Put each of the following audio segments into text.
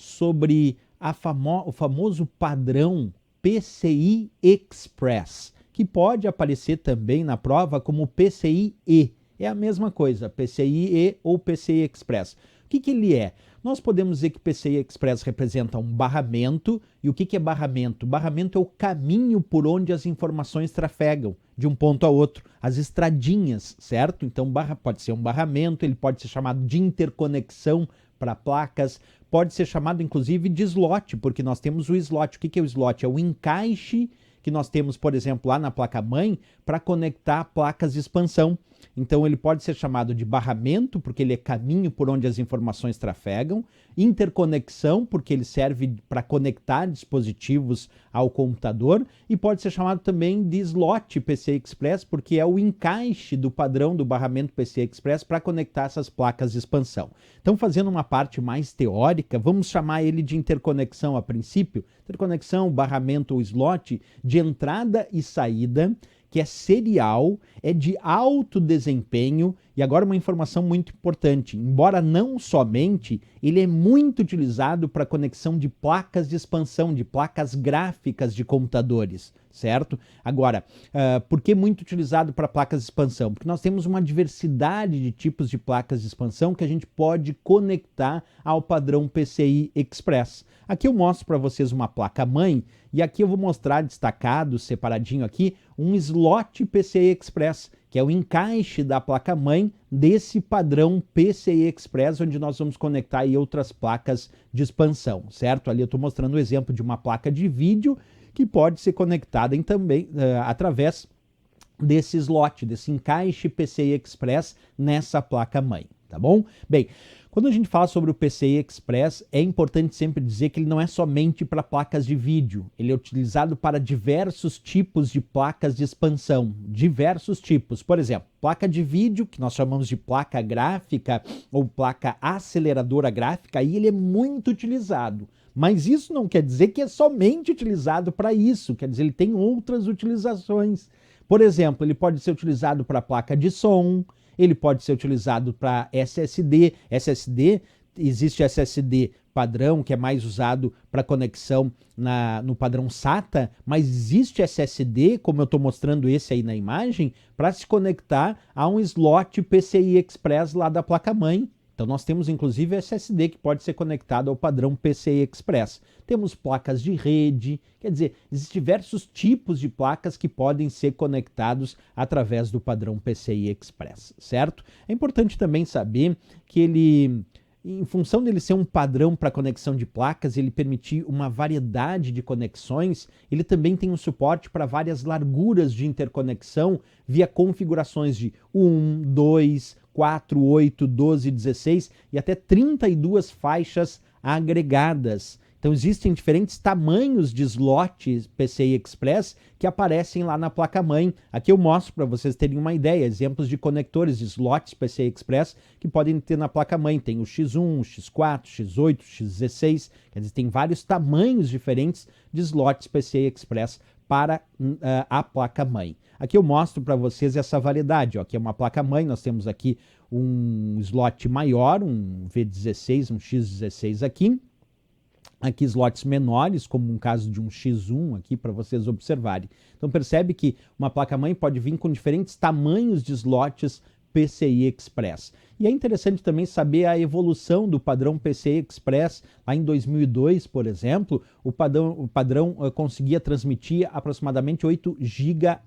sobre o famoso padrão PCI Express, que pode aparecer também na prova como PCI-E. É a mesma coisa, PCI-E ou PCI Express. O que ele é? Nós podemos dizer que PCI Express representa um barramento. E o que é barramento? Barramento é o caminho por onde as informações trafegam de um ponto a outro, as estradinhas, certo? Então pode ser um barramento, ele pode ser chamado de interconexão para placas, pode ser chamado inclusive de slot, porque nós temos o slot. O que é o slot? É o encaixe que nós temos, por exemplo, lá na placa-mãe para conectar placas de expansão. Então ele pode ser chamado de barramento, porque ele é caminho por onde as informações trafegam, interconexão, porque ele serve para conectar dispositivos ao computador, e pode ser chamado também de slot PCI Express, porque é o encaixe do padrão do barramento PCI Express para conectar essas placas de expansão. Então, fazendo uma parte mais teórica, vamos chamar ele de interconexão a princípio. Interconexão, barramento ou slot de entrada e saída, que é serial, é de alto desempenho. E agora uma informação muito importante: embora não somente, ele é muito utilizado para conexão de placas de expansão, de placas gráficas de computadores, certo? Agora, por que muito utilizado para placas de expansão? Porque nós temos uma diversidade de tipos de placas de expansão que a gente pode conectar ao padrão PCI Express. Aqui eu mostro para vocês uma placa-mãe, e aqui eu vou mostrar destacado, separadinho aqui, um slot PCI Express, que é o encaixe da placa-mãe desse padrão PCI Express, onde nós vamos conectar aí outras placas de expansão, certo? Ali eu estou mostrando o exemplo de uma placa de vídeo que pode ser conectada também através desse slot, desse encaixe PCI Express nessa placa-mãe, tá bom? Bem, quando a gente fala sobre o PCI Express, é importante sempre dizer que ele não é somente para placas de vídeo. Ele é utilizado para diversos tipos de placas de expansão. Diversos tipos. Por exemplo, placa de vídeo, que nós chamamos de placa gráfica ou placa aceleradora gráfica, aí ele é muito utilizado. Mas isso não quer dizer que é somente utilizado para isso. Quer dizer, ele tem outras utilizações. Por exemplo, ele pode ser utilizado para placa de som, ele pode ser utilizado para SSD. Existe SSD padrão, que é mais usado para conexão no padrão SATA, mas existe SSD, como eu estou mostrando esse aí na imagem, para se conectar a um slot PCI Express lá da placa-mãe. Então nós temos inclusive SSD que pode ser conectado ao padrão PCI Express. Temos placas de rede, quer dizer, existem diversos tipos de placas que podem ser conectados através do padrão PCI Express, certo? É importante também saber que ele, em função dele ser um padrão para conexão de placas, ele permitir uma variedade de conexões, ele também tem um suporte para várias larguras de interconexão via configurações de 1, 2, 4, 8, 12, 16 e até 32 faixas agregadas. Então existem diferentes tamanhos de slots PCI Express que aparecem lá na placa-mãe. Aqui eu mostro para vocês terem uma ideia, exemplos de conectores de slots PCI Express que podem ter na placa-mãe. Tem o X1, o X4, X8, X16, quer dizer, tem vários tamanhos diferentes de slots PCI Express para a placa-mãe. Aqui eu mostro para vocês essa variedade. Aqui é uma placa-mãe, nós temos aqui um slot maior, um V16, um X16 aqui. Aqui slots menores, como um caso de um X1 aqui para vocês observarem. Então percebe que uma placa-mãe pode vir com diferentes tamanhos de slots PCI Express. E é interessante também saber a evolução do padrão PCI Express. Lá em 2002, por exemplo, o padrão conseguia transmitir aproximadamente 8 GB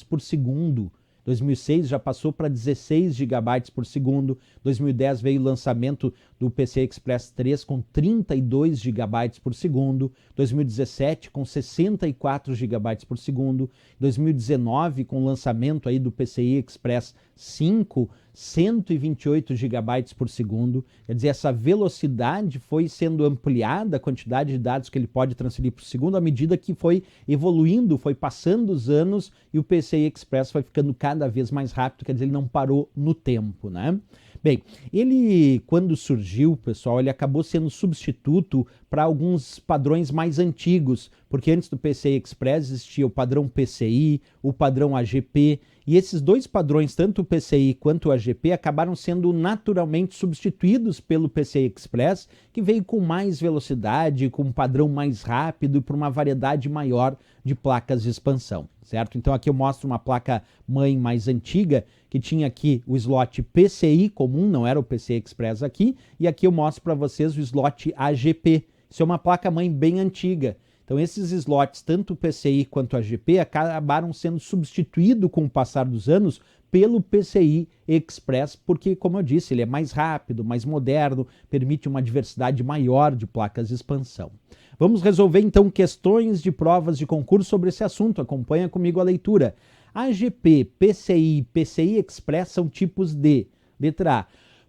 por segundo. 2006 já passou para 16 GB por segundo. 2010 veio o lançamento do PCI Express 3 com 32 GB por segundo. 2017 com 64 GB por segundo. 2019 com o lançamento aí do PCI Express 5, 128 GB por segundo. Quer dizer, essa velocidade foi sendo ampliada, a quantidade de dados que ele pode transferir por segundo, à medida que foi evoluindo, foi passando os anos e o PCI Express foi ficando cada vez mais rápido, quer dizer, ele não parou no tempo, né? Bem, ele, quando surgiu, pessoal, ele acabou sendo substituto para alguns padrões mais antigos, porque antes do PCI Express existia o padrão PCI, o padrão AGP, E esses dois padrões, tanto o PCI quanto o AGP, acabaram sendo naturalmente substituídos pelo PCI Express, que veio com mais velocidade, com um padrão mais rápido e por uma variedade maior de placas de expansão, certo? Então aqui eu mostro uma placa-mãe mais antiga, que tinha aqui o slot PCI comum, não era o PCI Express aqui, e aqui eu mostro para vocês o slot AGP. Isso é uma placa-mãe bem antiga. Então esses slots, tanto o PCI quanto o AGP, acabaram sendo substituídos com o passar dos anos pelo PCI Express, porque, como eu disse, ele é mais rápido, mais moderno, permite uma diversidade maior de placas de expansão. Vamos resolver então questões de provas de concurso sobre esse assunto. Acompanha comigo a leitura. AGP, PCI e PCI Express são tipos de letra A,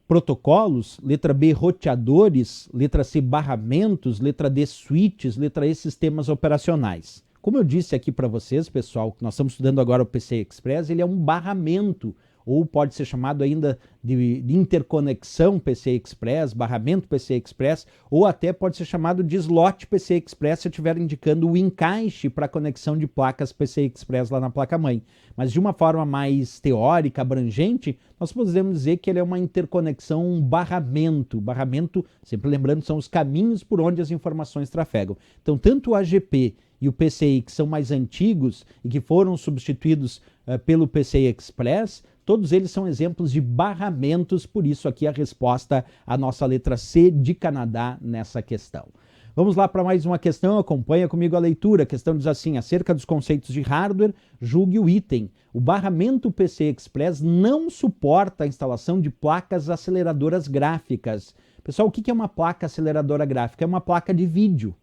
protocolos, letra B, roteadores, letra C, barramentos, letra D, switches, letra E, sistemas operacionais. Como eu disse aqui para vocês, pessoal, que nós estamos estudando agora o PCI Express, ele é um barramento, ou pode ser chamado ainda de interconexão PCI Express, barramento PCI Express, ou até pode ser chamado de slot PCI Express se eu estiver indicando o encaixe para conexão de placas PCI Express lá na placa-mãe. Mas de uma forma mais teórica, abrangente, nós podemos dizer que ele é uma interconexão, um barramento. Barramento, sempre lembrando, são os caminhos por onde as informações trafegam. Então, tanto o AGP e o PCI, que são mais antigos e que foram substituídos pelo PCI Express, todos eles são exemplos de barramentos, por isso aqui a resposta à nossa letra C de Canadá nessa questão. Vamos lá para mais uma questão, acompanha comigo a leitura. A questão diz assim: acerca dos conceitos de hardware, julgue o item. O barramento PCI Express não suporta a instalação de placas aceleradoras gráficas. Pessoal, o que é uma placa aceleradora gráfica? É uma placa de vídeo,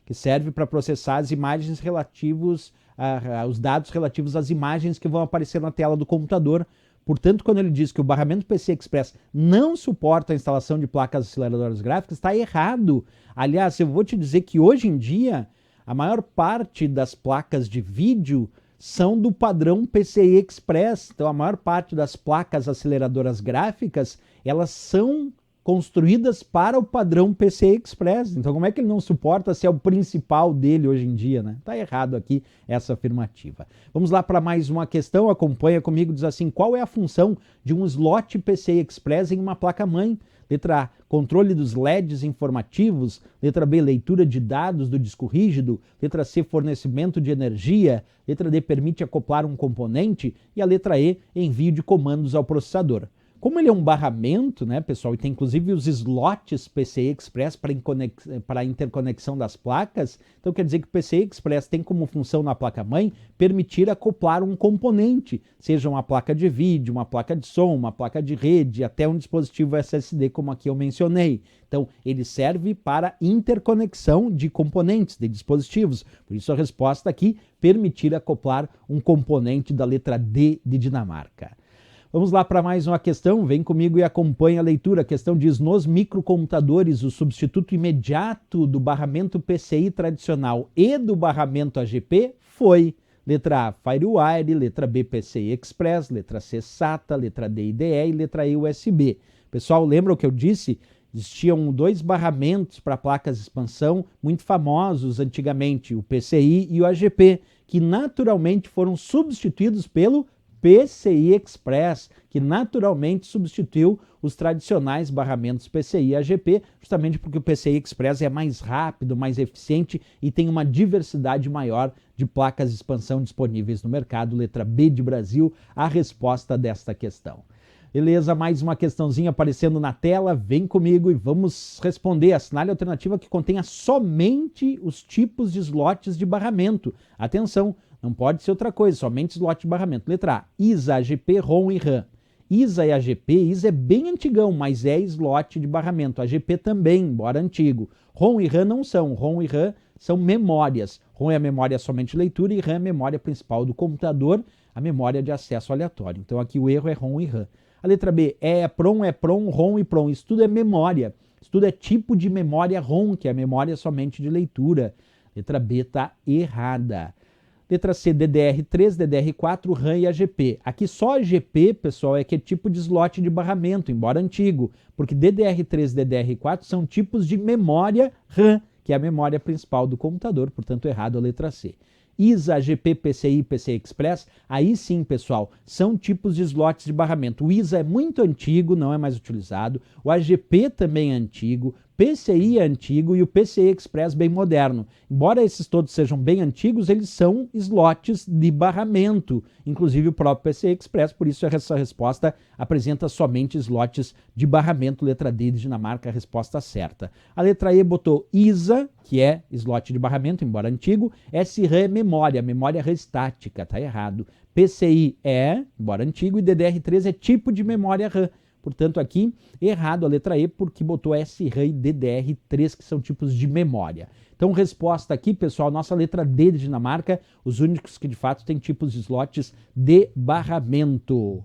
que serve para processar as imagens relativos os dados relativos às imagens que vão aparecer na tela do computador. Portanto, quando ele diz que o barramento PCI Express não suporta a instalação de placas aceleradoras gráficas, está errado. Aliás, eu vou te dizer que hoje em dia, a maior parte das placas de vídeo são do padrão PCI Express. Então, a maior parte das placas aceleradoras gráficas, elas são construídas para o padrão PCI Express. Então, como é que ele não suporta se é o principal dele hoje em dia, né? Tá errado aqui essa afirmativa. Vamos lá para mais uma questão, acompanha comigo, diz assim: qual é a função de um slot PCI Express em uma placa-mãe? Letra A, controle dos LEDs informativos. Letra B, leitura de dados do disco rígido. Letra C, fornecimento de energia. Letra D, permite acoplar um componente. E a letra E, envio de comandos ao processador. Como ele é um barramento, né, pessoal, e tem inclusive os slots PCI Express para interconexão das placas, então quer dizer que o PCI Express tem como função na placa-mãe permitir acoplar um componente, seja uma placa de vídeo, uma placa de som, uma placa de rede, até um dispositivo SSD, como aqui eu mencionei. Então, ele serve para interconexão de componentes, de dispositivos. Por isso a resposta aqui, permitir acoplar um componente da letra D de Dinamarca. Vamos lá para mais uma questão, vem comigo e acompanha a leitura. A questão diz: nos microcomputadores, o substituto imediato do barramento PCI tradicional e do barramento AGP foi letra A, FireWire, letra B, PCI Express, letra C, SATA, letra D, IDE e letra E, USB. Pessoal, lembra o que eu disse? Existiam dois barramentos para placas de expansão muito famosos antigamente, o PCI e o AGP, que naturalmente foram substituídos pelo PCI Express, que naturalmente substituiu os tradicionais barramentos PCI e AGP, justamente porque o PCI Express é mais rápido, mais eficiente e tem uma diversidade maior de placas de expansão disponíveis no mercado. Letra B de Brasil, a resposta desta questão. Beleza, mais uma questãozinha aparecendo na tela, vem comigo e vamos responder. Assinale a alternativa que contenha somente os tipos de slots de barramento. Atenção, não pode ser outra coisa, somente slot de barramento. Letra A, ISA, AGP, ROM e RAM. ISA e AGP, ISA é bem antigão, mas é slot de barramento. AGP também, embora antigo. ROM e RAM não são. ROM e RAM são memórias. ROM é a memória somente de leitura e RAM é a memória principal do computador, a memória de acesso aleatório. Então aqui o erro é ROM e RAM. A letra B, EPROM, ROM e PROM. Isso tudo é memória. Isso tudo é tipo de memória ROM, que é a memória somente de leitura. Letra B está errada. Letra C, DDR3, DDR4, RAM e AGP. Aqui só AGP, pessoal, é que é tipo de slot de barramento, embora antigo, porque DDR3 e DDR4 são tipos de memória RAM, que é a memória principal do computador, portanto errado a letra C. ISA, AGP, PCI, PCI Express, aí sim, pessoal, são tipos de slots de barramento. O ISA é muito antigo, não é mais utilizado, o AGP também é antigo, PCI é antigo e o PCI Express bem moderno. Embora esses todos sejam bem antigos, eles são slots de barramento, inclusive o próprio PCI Express, por isso essa resposta apresenta somente slots de barramento. Letra D de Dinamarca, a resposta certa. A letra E botou ISA, que é slot de barramento, embora antigo. SRAM é memória, memória RAM estática, tá errado. PCI é, embora antigo, e DDR3 é tipo de memória RAM. Portanto, aqui, errado a letra E, porque botou SRAM e DDR3, que são tipos de memória. Então, resposta aqui, pessoal, nossa letra D de Dinamarca, os únicos que de fato têm tipos de slots de barramento.